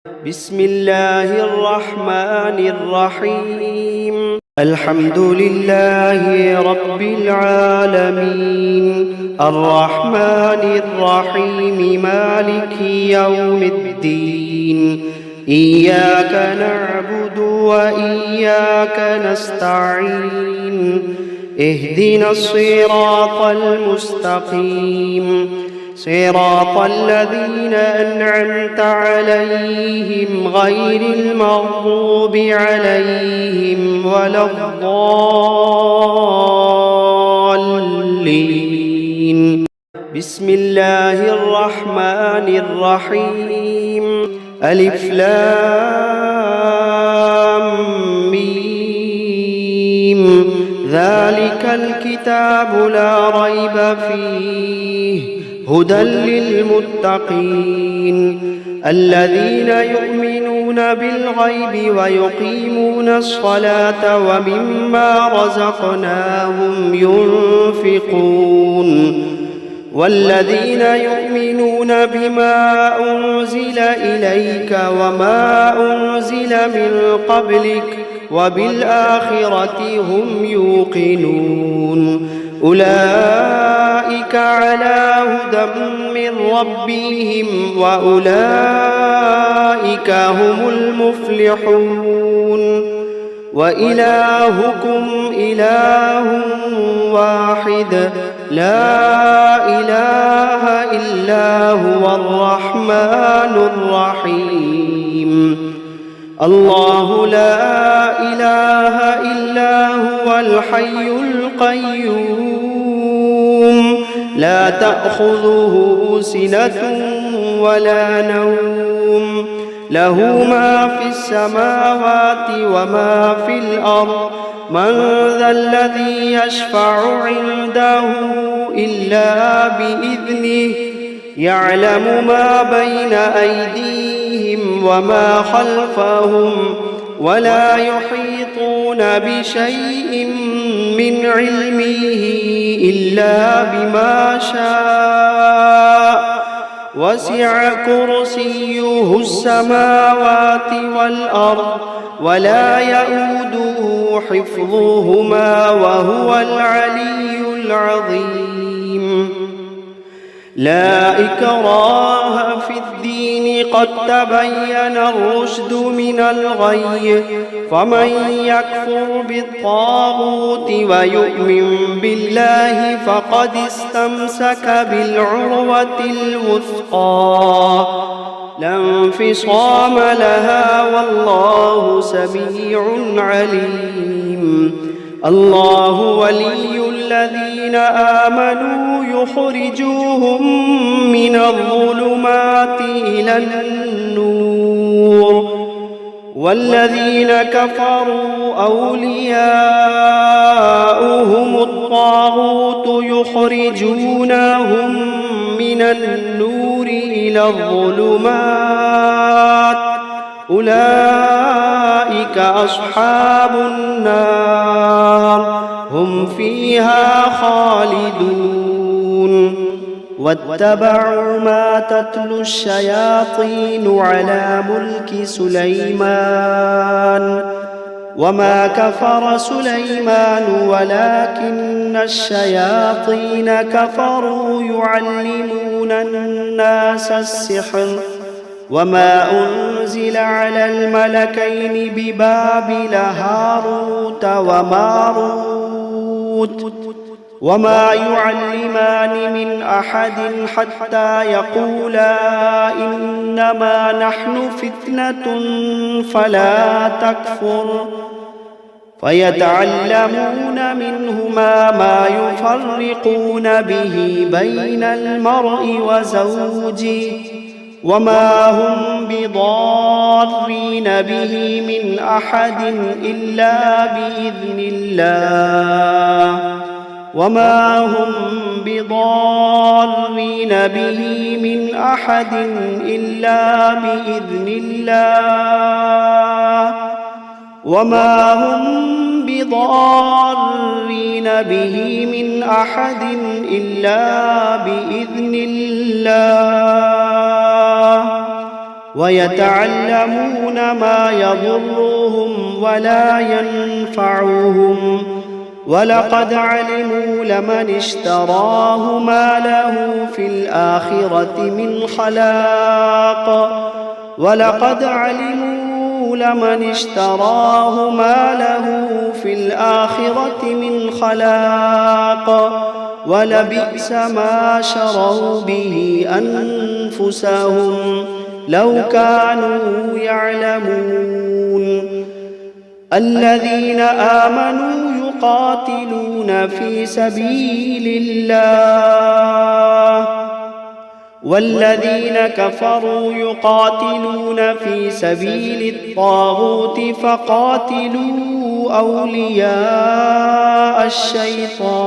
بسم الله الرحمن الرحيم. الحمد لله رب العالمين، الرحمن الرحيم، مالك يوم الدين. إياك نعبد وإياك نستعين، اهدنا الصراط المستقيم، صراط الذين أنعمت عليهم غير المغضوب عليهم ولا الضالين. بسم الله الرحمن الرحيم. ألف لام ميم. ذلك الكتاب لا ريب فيه هدى للمتقين الذين يؤمنون بالغيب ويقيمون الصلاة ومما رزقناهم ينفقون والذين يؤمنون بما أنزل إليك وما أنزل من قبلك وبالآخرة هم يوقنون أولئك على هدى من ربهم وأولئك هم المفلحون. وإلهكم إله واحد لا إله إلا هو الرحمن الرحيم. الله لا إله إلا هو الحي القيوم لا تأخذه سنة ولا نوم، له ما في السماوات وما في الأرض. من ذا الذي يشفع عنده إلا بإذنه، يعلم ما بين أيديهم وما خلفهم ولا يحيطون بشيء من علمه إلا بما شاء. وسع كرسيه السماوات والأرض ولا يئوده حفظهما وهو العلي العظيم. لا إكراه في الدين قد تبين الرشد من الغي، فمن يكفر بالطاغوت ويؤمن بالله فقد استمسك بالعروة الوثقى لا انفصام لها والله سميع عليم. الله ولي الذين آمنوا يخرجوهم من الظلمات إلى النور، والذين كفروا أولياؤهم الطاغوت يخرجونهم من النور إلى الظلمات. أولئك أصحاب النار هم فيها خالدون. واتبعوا ما تتلو الشياطين على ملك سليمان وما كفر سليمان ولكن الشياطين كفروا يعلمون الناس السحر وما أنزل على الملكين ببابل هاروت وماروت وما يعلمان من أحد حتى يقولا إنما نحن فتنة فلا تكفر، فيتعلمون منهما ما يفرقون به بين المرء وزوجه وما هم بضارين به من أحد إلا بإذن الله وما هم بضارين به من أحد إلا بإذن الله وما هم بضارين به من أحد إلا بإذن الله ويتعلمون ما يضرهم ولا ينفعهم ولقد علموا لمن اشتراه ما له في الآخرة من خلاق ولقد علموا لمن اشتراه ما له في الآخرة من خلاق ولبئس ما شروا به أنفسهم لو كانوا يعلمون الذين آمنوا يقاتلون في سبيل الله والذين كفروا يقاتلون في سبيل الطاغوت فقاتلوا أولياء الشيطان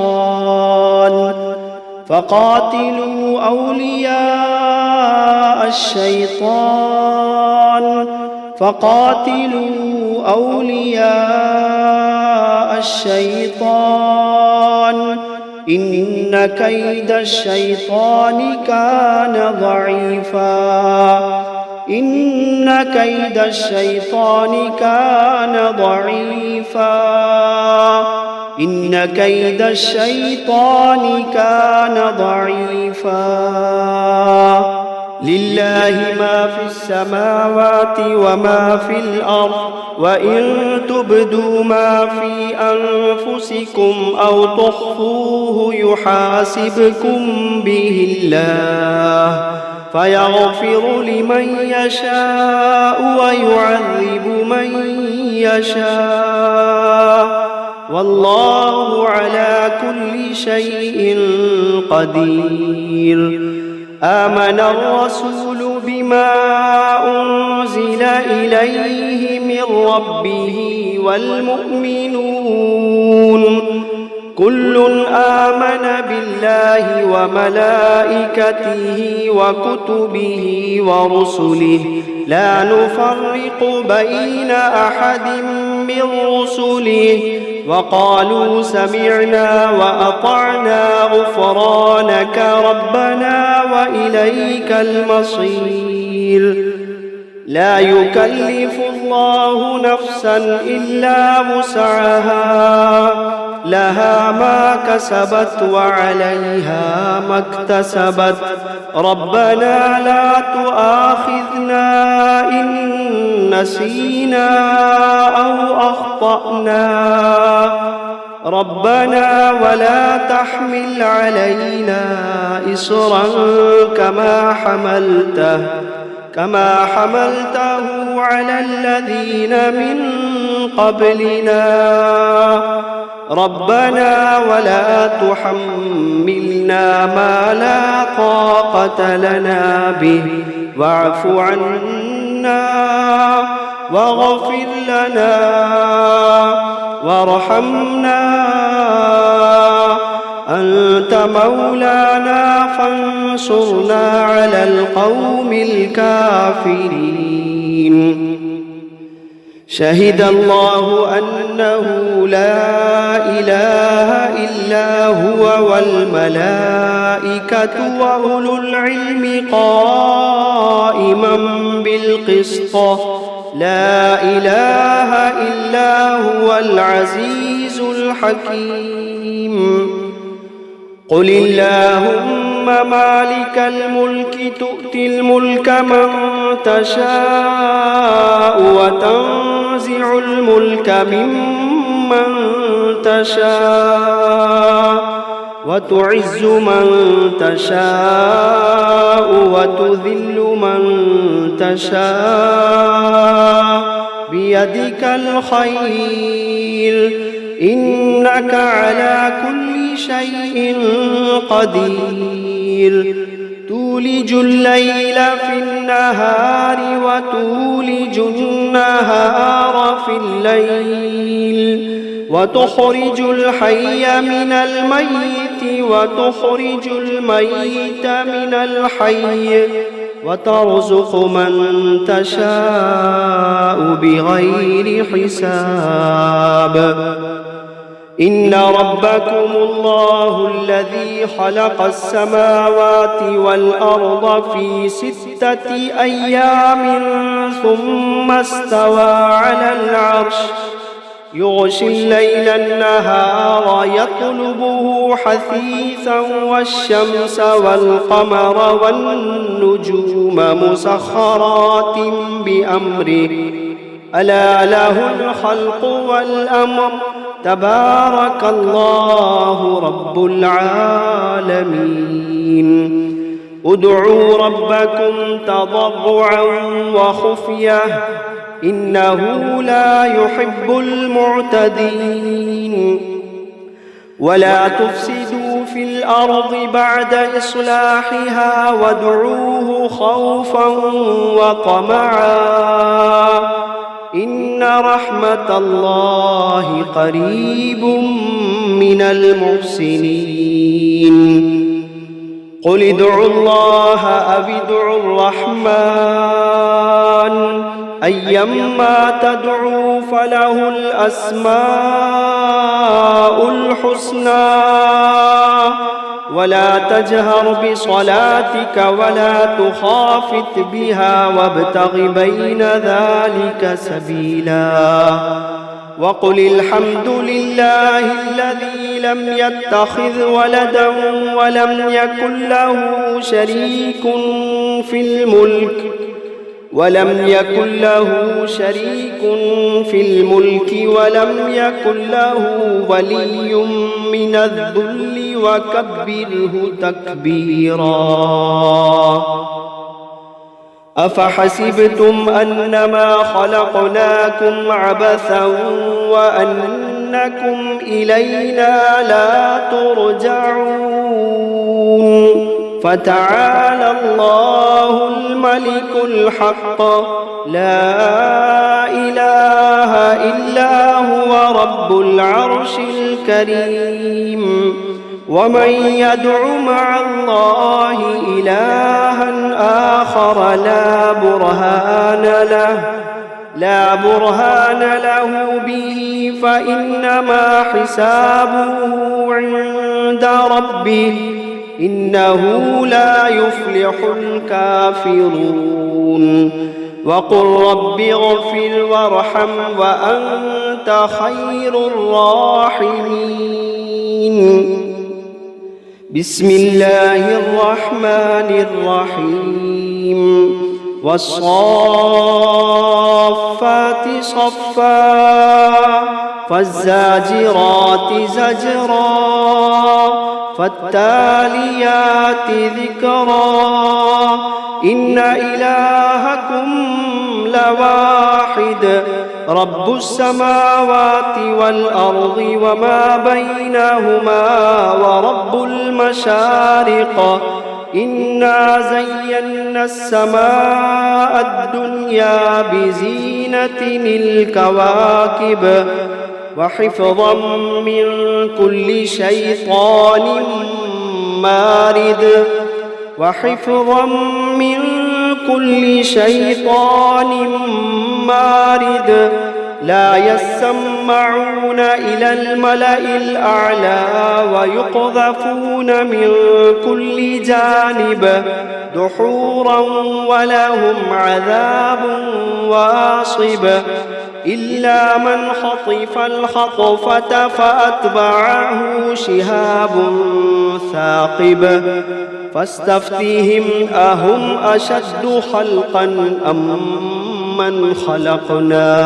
إن كيد الشيطان كان ضعيفا لله ما في السماوات وما في الأرض وإن تبدوا ما في أنفسكم أو تخفوه يحاسبكم به الله فيغفر لمن يشاء ويعذب من يشاء والله على كل شيء قدير آمن الرسول بما أنزل إليه من ربه والمؤمنون كل آمن بالله وملائكته وكتبه ورسله لا نفرق بين أحد من رسله وقالوا سمعنا وأطعنا غفرانك ربنا وإليك المصير لا يكلف الله نفسا إلا وسعها لها ما كسبت وعليها ما اكتسبت ربنا لا تؤاخذنا إن نسينا أو أخطأنا ربنا ولا تحمل علينا إصرا كما حملته على الذين من قبلنا ربنا ولا تحملنا ما لا طاقة لنا به واعف عنا واغفر لنا وارحمنا أنت مولانا فانصرنا على القوم الكافرين شهد الله أنه لا إله إلا هو والملائكة وأولو العلم قائما بالقسط لا إله إلا هو العزيز الحكيم قل اللهم مالك الملك تؤتي الملك من تشاء وتنزع الملك ممن تشاء وتعز من تشاء وتذل من تشاء بيدك الخير إنك على كل شيء قدير تولج الليل في النهار وتولج النهار في الليل وتخرج الحي من الميت وتخرج الميت من الحي وترزق من تشاء بغير حساب إن ربكم الله الذي خلق السماوات والأرض في 6 أيام ثم استوى على العرش يغشي الليل النهار يطلبه حثيثا والشمس والقمر والنجوم مسخرات بأمره ألا له الخلق والأمر تبارك الله رب العالمين ادعوا ربكم تضرعا وخفية إنه لا يحب المعتدين ولا تفسدوا في الأرض بعد إصلاحها وادعوه خوفا وطمعا إن رحمة الله قريب من المحسنين قل ادعوا الله أو ادعوا الرحمن أيما تدعوا فله الأسماء الحسنى ولا تجهر بصلاتك ولا تخافت بها وابتغ بين ذلك سبيلا وقل الحمد لله الذي لم يتخذ ولدا ولم يكن له شريك في الملك ولم يكن له ولي من الذل وكبره تكبيرا أفحسبتم أنما خلقناكم عبثا وأنكم إلينا لا ترجعون فتعالى الله الملك الحق لا إله إلا هو رب العرش الكريم ومن يدع مع الله إلها آخر لا برهان له به فإنما حسابه عند ربه إنه لا يفلح الكافرون وقل رب اغفر وارحم وأنت خير الراحمين بسم الله الرحمن الرحيم والصافات صفا فالزاجرات زجرا فالتاليات ذكرا إن إلهكم لواحد رب السماوات والأرض وما بينهما ورب المشارق إنا زينا السماء الدنيا بزينة الكواكب وحفظا من كل شيطان مارد لا يسمعون إلى الملأ الأعلى ويقذفون من كل جانب دحورا ولهم عذاب واصب إلا من خطف الخطفة فأتبعه شهاب ثاقب فاستفتهم أهم أشد خلقا أم من خلقنا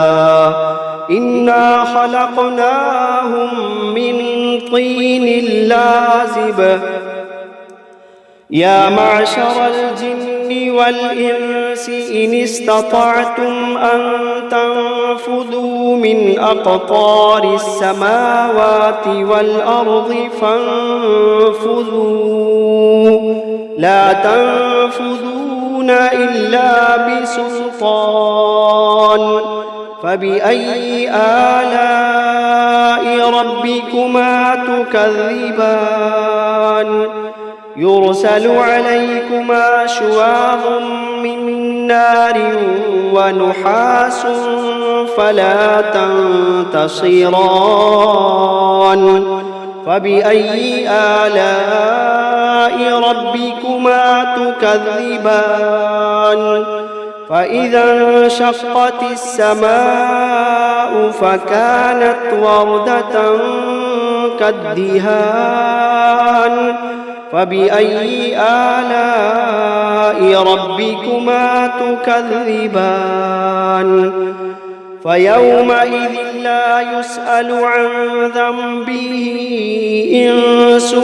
إنا خلقناهم من طين لازب يا معشر الجن والإنس إن استطعتم أن تنفذوا من أقطار السماوات والأرض فانفذوا لا تنفذون إلا بسلطان فبأي آلاء ربكما تكذبان يرسل عليكما شواظ من نار ونحاس فلا تنتصران فبأي آلاء ربكما تكذبان فإذا انشقت السماء فكانت وردة كالدهان فبأي آلاء ربكما تكذبان فيومئذ لا يسأل عن ذنبه إنس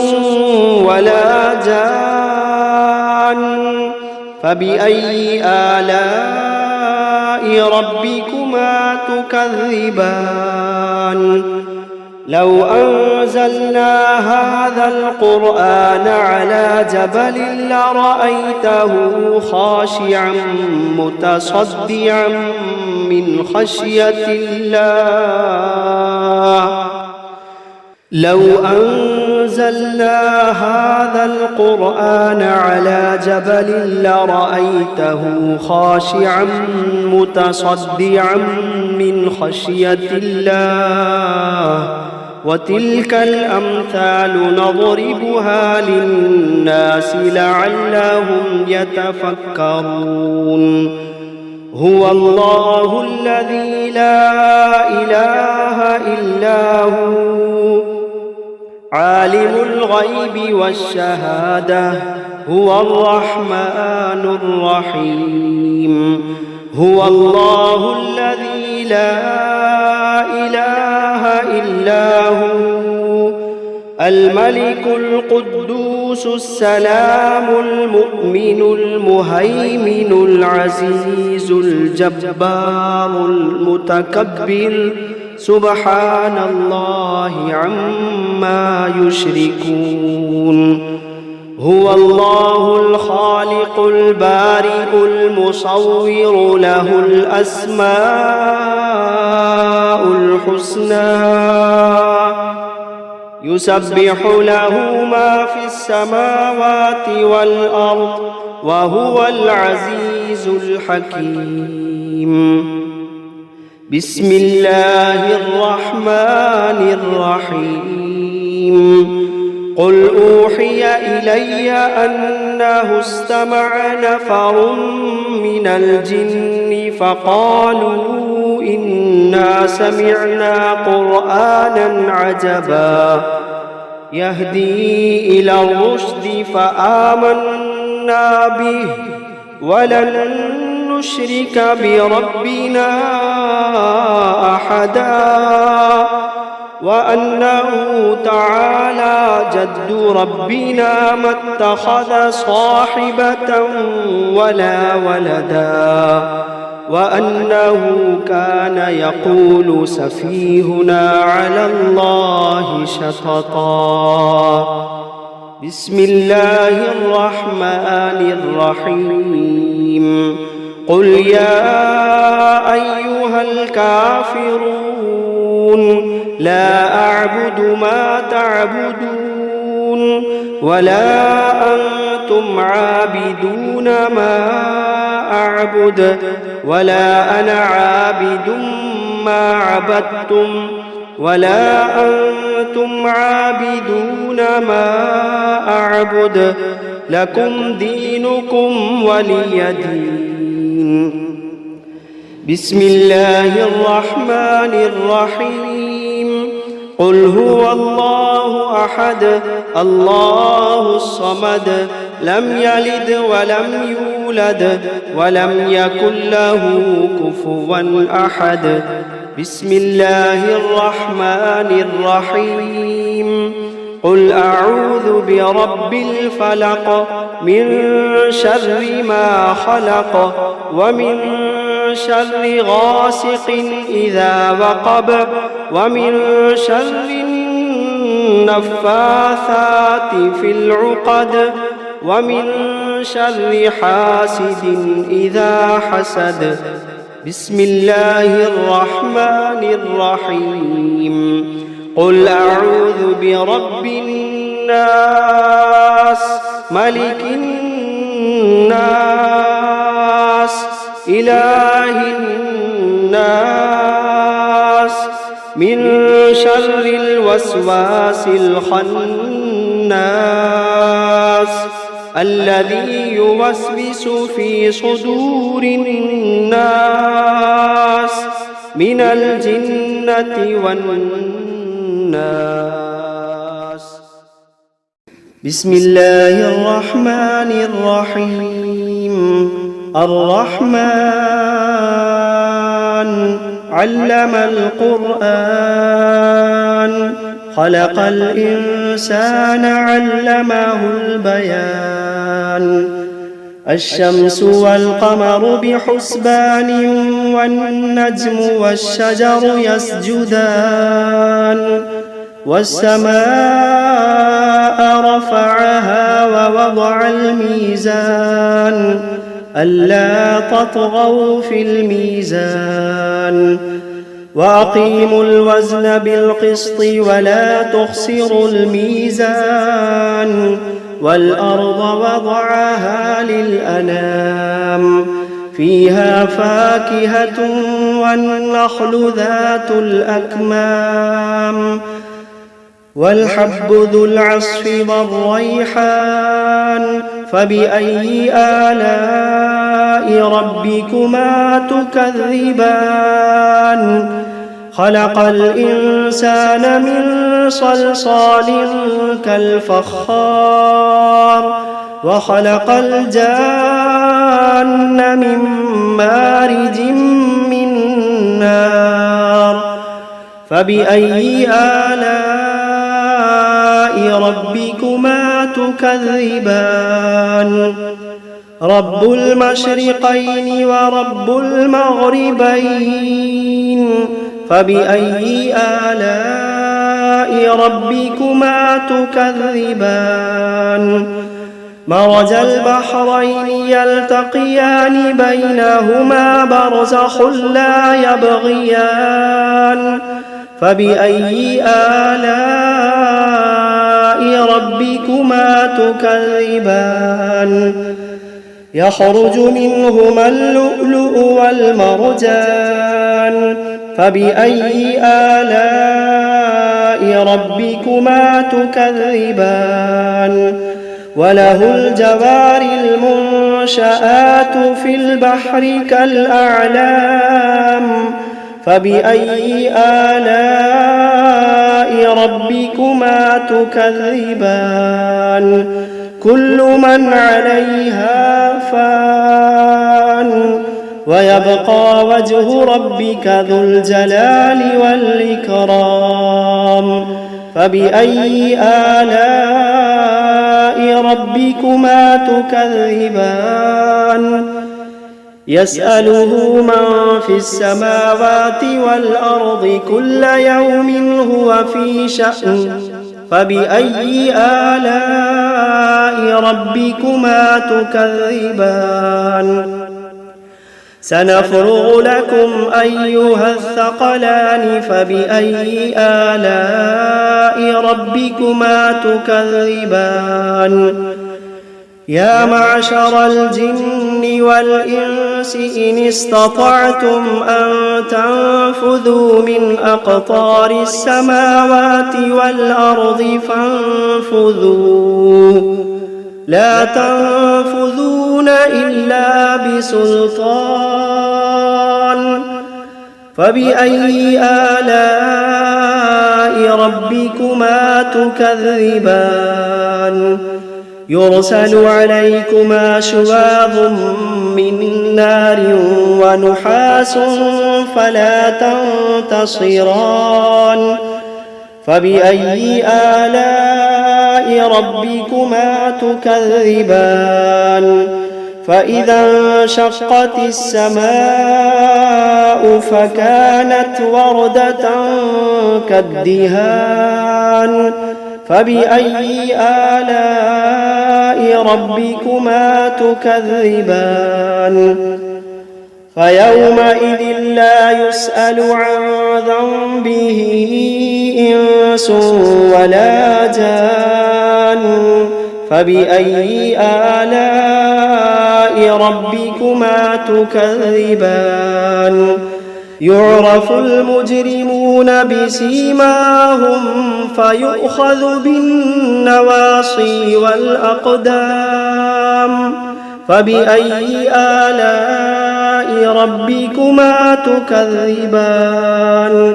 ولا جان فبأي آلاء ربكما تكذبان لو أنزلنا هذا القرآن على جبل لرأيته خاشعا متصدعا من خشية الله لو أنزلنا هذا القرآن على جبل لرأيته خاشعا متصدعا من خشية الله وتلك الأمثال نضربها للناس لعلهم يتفكرون هو الله الذي لا إله إلا هو عالم الغيب والشهادة هو الرحمن الرحيم هو الله الذي لا إله إلا هو الملك القدوس السلام المؤمن المهيمن العزيز الجبار المتكبر سبحان الله عما يشركون هو الله الخالق البارئ المصور له الأسماء الحسنى يسبح له ما في السماوات والأرض وهو العزيز الحكيم بسم الله الرحمن الرحيم قل أوحي إلي أنه استمع نفر من الجن فقالوا إنا سمعنا قرآنا عجبا يهدي إلى الرشد فآمنا به ولن نشرك بربنا أحدا وأنه تعالى جد ربنا ما اتخذ صاحبة ولا ولدا وأنه كان يقول سفيهنا على الله شططا بسم الله الرحمن الرحيم قل يا أيها الكافرون لا أعبد ما تعبدون ولا أنتم عابدون ما أعبد ولا أنا عابد ما عبدتم ولا أنتم عابدون ما أعبد لكم دينكم ولي دين بسم الله الرحمن الرحيم قل هو الله أحد الله الصمد لم يلد ولم يولد ولم يكن له كفوا أحد بسم الله الرحمن الرحيم قل أعوذ برب الفلق من شر ما خلق ومن شر غاسق إذا وقب ومن شر النفاثات في العقد ومن شر حاسد إذا حسد بسم الله الرحمن الرحيم قل أعوذ برب الناس ملك الناس إله الناس من شر الوسواس الخناس الذي يوسوس في صدور الناس من الجنة والناس. بسم الله الرحمن الرحيم. الرحمن علم القرآن خلق الإنسان علمه البيان. الشمس والقمر بحسبان والنجم والشجر يسجدان. والسماء رفعها ووضع الميزان ألا تطغوا في الميزان وأقيموا الوزن بالقسط ولا تخسروا الميزان. والأرض وضعها للأنام فيها فاكهة والنخل ذات الأكمام والحب ذو العصف والريحان. فبأي آلاء ربكما تكذبان؟ خلق الإنسان من صلصال كالفخار وخلق الجان من مارج من نار. فبأي آلاء ربكما تكذبان؟ رب المشرقين ورب المغربين. فبأي آلاء ربكما تكذبان؟ مرج البحرين يلتقيان بينهما برزخ لا يبغيان. فبأي آلاء ربكما تكذبان؟ يخرج منهما اللؤلؤ والمرجان. فبأي آلاء ربكما تكذبان؟ وله الجوار المنشآت في البحر كالأعلام. فبأي آلاء ربكما تكذبان؟ كل من عليها فان ويبقى وجه ربك ذو الجلال والإكرام. فبأي آلاء ربكما تكذبان؟ يسأله من في السماوات والأرض كل يوم هو في شأن. فبأي آلاء ربكما تكذبان؟ سنفرغ لكم أيها الثقلان. فبأي آلاء ربكما تكذبان؟ يا معشر الجن والإنس إن استطعتم أن تنفذوا من أقطار السماوات والأرض فانفذوا لا تنفذون إلا بسلطان. فبأي آلاء ربكما تكذبان؟ يرسل عليكما شواظ من نار ونحاس فلا تنتصران. فبأي آلاء ربكما تكذبان؟ فإذا انشقت السماء فكانت وردة كالدهان. فبأي آلاء ربكما تكذبان؟ فيومئذ لا يسأل عن ذنبه إنس ولا جان. فبأي آلاء ربكما تكذبان يعرف المجرمون بسيماهم فيؤخذ بالنواصي والأقدام فبأي آلاء ربكما تكذبان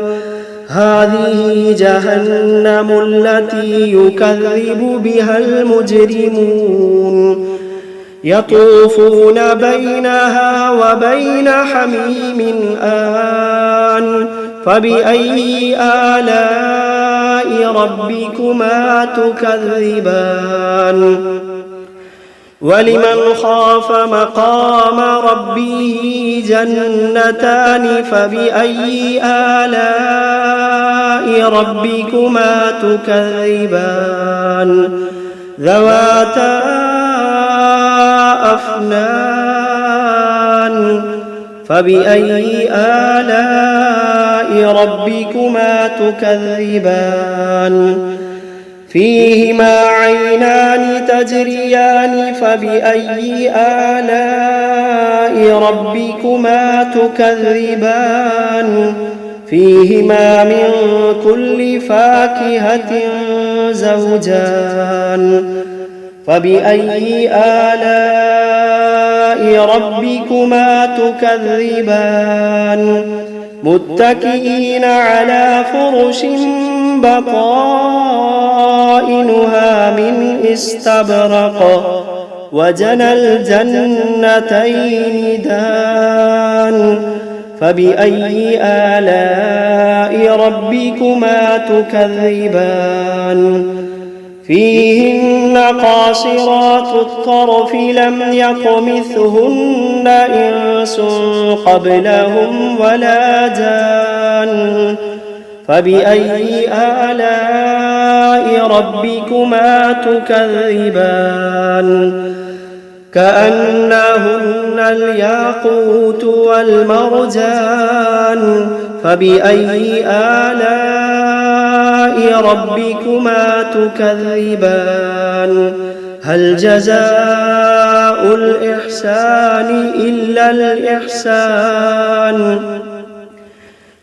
هذه جهنم التي يكذب بها المجرمون يطوفون بينها وبين حميم آن فبأي آلاء ربكما تكذبان ولمن خاف مقام ربه جنتان فبأي آلاء ربكما تكذبان ذواتا أفنان فبأي آلاء ربكما تكذبان فيهما عينان تجريان فبأي آلاء ربكما تكذبان فيهما من كل فاكهة زوجان فبأي آلاء ربكما تكذبان متكئين على فرش بطائنها من استبرق وجنى الجنتين دان فبأي آلاء ربكما تكذبان فيهن قاصرات الطرف لم يطمثهن إنس قبلهم ولا جان فبأي آلاء ربكما تكذبان كأنهن الياقوت والمرجان فبأي آلاء ربكما تكذبان هل جزاء الإحسان إلا الإحسان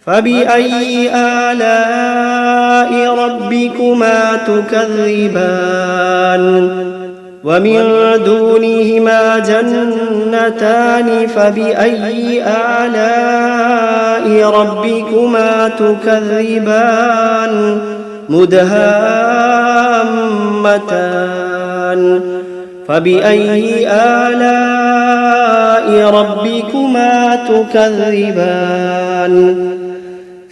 فبأي آلاء ربكما تكذبان ومن دونهما جنتان فبأي آلاء ربكما تكذبان مدهامتان فبأي آلاء ربكما تكذبان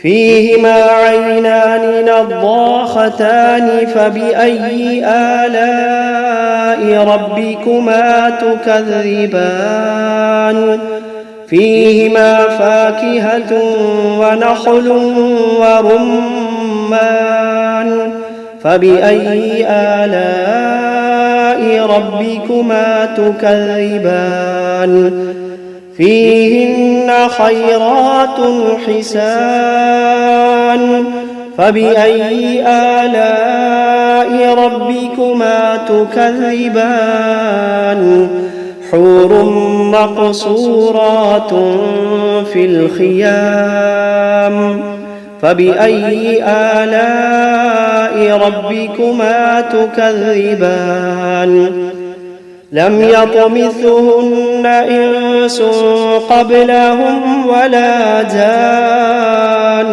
فيهما عينان نضاختان فبأي آلاء ربكما تكذبان فيهما فاكهة ونخل ورمان فبأي آلاء ربكما تكذبان فيهن خيرات حسان فبأي آلاء ربكما تكذبان حور مقصورات في الخيام فبأي آلاء ربكما تكذبان لم يطمثهن إنس قبلهم ولا جان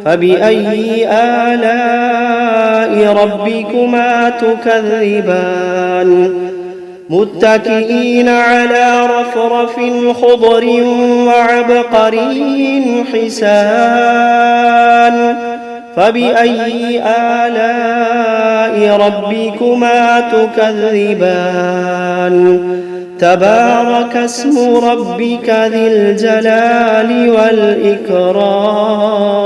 فبأي آلاء ربكما تكذبان متكئين على رفرف خضر وعبقري حسان فبأي آلاء ربكما تكذبان تبارك اسم ربك ذي الجلال والإكرام